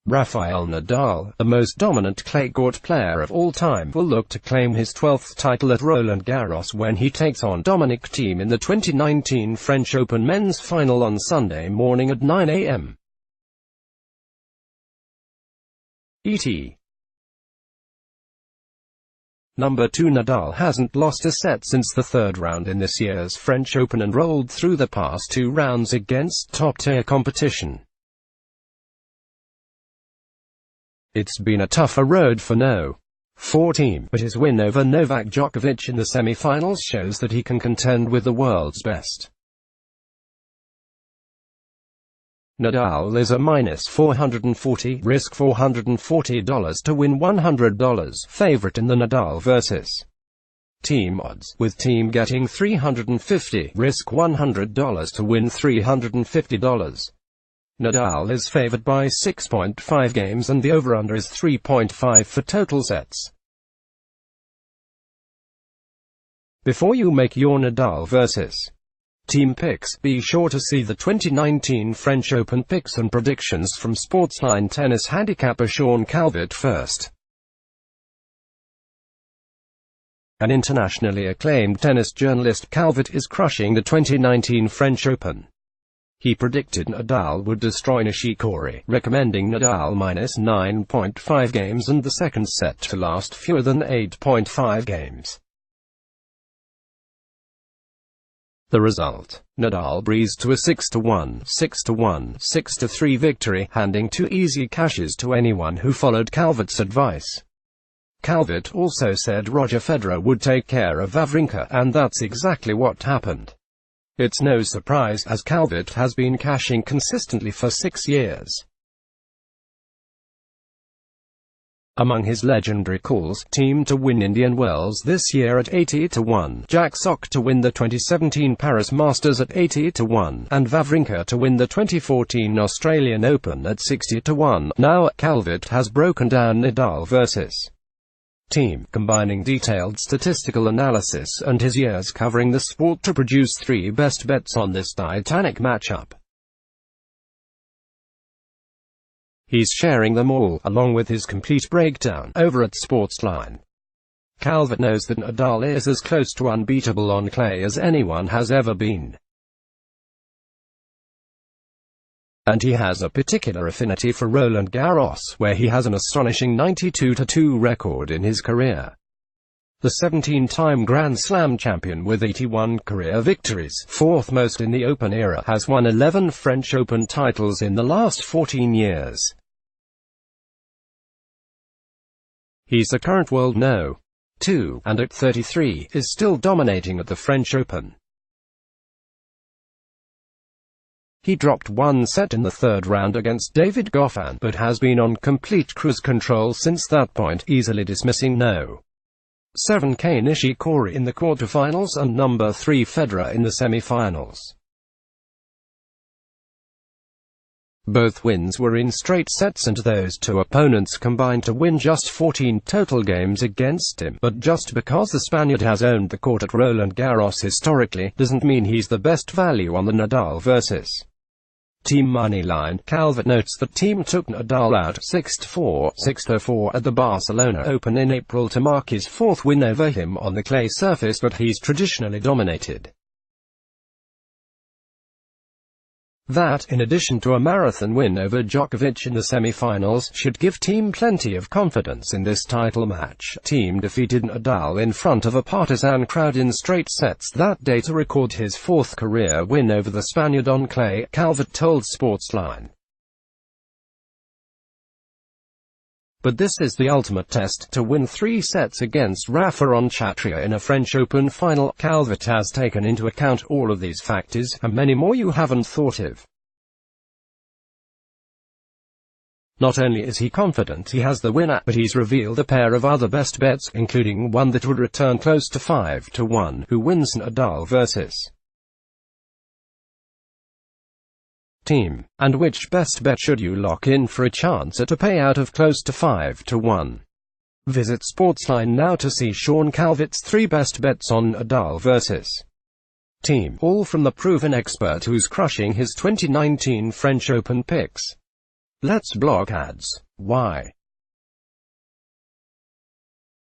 Rafael Nadal, the most dominant clay court player of all time, will look to claim his 12th title at Roland Garros when he takes on Dominic Thiem in the 2019 French Open men's final on Sunday morning at 9 a.m. ET. Number 2 Nadal hasn't lost a set since the third round in this year's French Open and rolled through the past two rounds against top-tier competition. It's been a tougher road for No. 4 Thiem, but his win over Novak Djokovic in the semi-finals shows that he can contend with the world's best. Nadal is a -440, risk $440 to win $100 favorite in the Nadal vs. Thiem odds, with Thiem getting $350, risk $100 to win $350. Nadal is favored by 6.5 games and the over-under is 3.5 for total sets. Before you make your Nadal vs. Thiem picks, be sure to see the 2019 French Open picks and predictions from Sportsline tennis handicapper Sean Calvert first. An internationally acclaimed tennis journalist, Calvert is crushing the 2019 French Open. He predicted Nadal would destroy Nishikori, recommending Nadal -9.5 games and the second set to last fewer than 8.5 games. The result: Nadal breezed to a 6-1, 6-1, 6-3 victory, handing two easy cashes to anyone who followed Calvert's advice. Calvert also said Roger Federer would take care of Wawrinka, and that's exactly what happened. It's no surprise, as Calvert has been cashing consistently for 6 years. Among his legendary calls: Thiem to win Indian Wells this year at 80-1, Jack Sock to win the 2017 Paris Masters at 80-1, and Wawrinka to win the 2014 Australian Open at 60-1. Now, Calvert has broken down Nadal vs. Thiem, combining detailed statistical analysis and his years covering the sport to produce 3 best bets on this titanic matchup. He's sharing them all, along with his complete breakdown, over at Sportsline. Calvert knows that Nadal is as close to unbeatable on clay as anyone has ever been. And he has a particular affinity for Roland Garros, where he has an astonishing 92-2 record in his career. The 17-time Grand Slam champion with 81 career victories, fourth most in the Open era, has won 11 French Open titles in the last 14 years. He's the current world No. 2, and at 33, is still dominating at the French Open. He dropped one set in the third round against David Goffin, but has been on complete cruise control since that point, easily dismissing No. 7 Kei Nishikori in the quarterfinals and number 3 Federer in the semi-finals. Both wins were in straight sets, and those two opponents combined to win just 14 total games against him. But just because the Spaniard has owned the court at Roland Garros historically, doesn't mean he's the best value on the Nadal vs. Thiem money line. Calvert notes that Thiem took Nadal out 6-4, 6-4 at the Barcelona Open in April to mark his 4th win over him on the clay surface, but he's traditionally dominated. That, in addition to a marathon win over Djokovic in the semi-finals, should give Thiem plenty of confidence in this title match. Thiem defeated Nadal in front of a partisan crowd in straight sets that day to record his 4th career win over the Spaniard on clay, Calvert told Sportsline. But this is the ultimate test, to win 3 sets against Rafa on Chatria in a French Open final. Calvert has taken into account all of these factors, and many more you haven't thought of. Not only is he confident he has the winner, but he's revealed a pair of other best bets, including one that would return close to 5-1, who wins Nadal vs. Thiem. And which best bet should you lock in for a chance at a payout of close to 5-1? Visit Sportsline now to see Sean Calvert's 3 best bets on Nadal vs. Thiem, all from the proven expert who's crushing his 2019 French Open picks. Let's block ads. Why?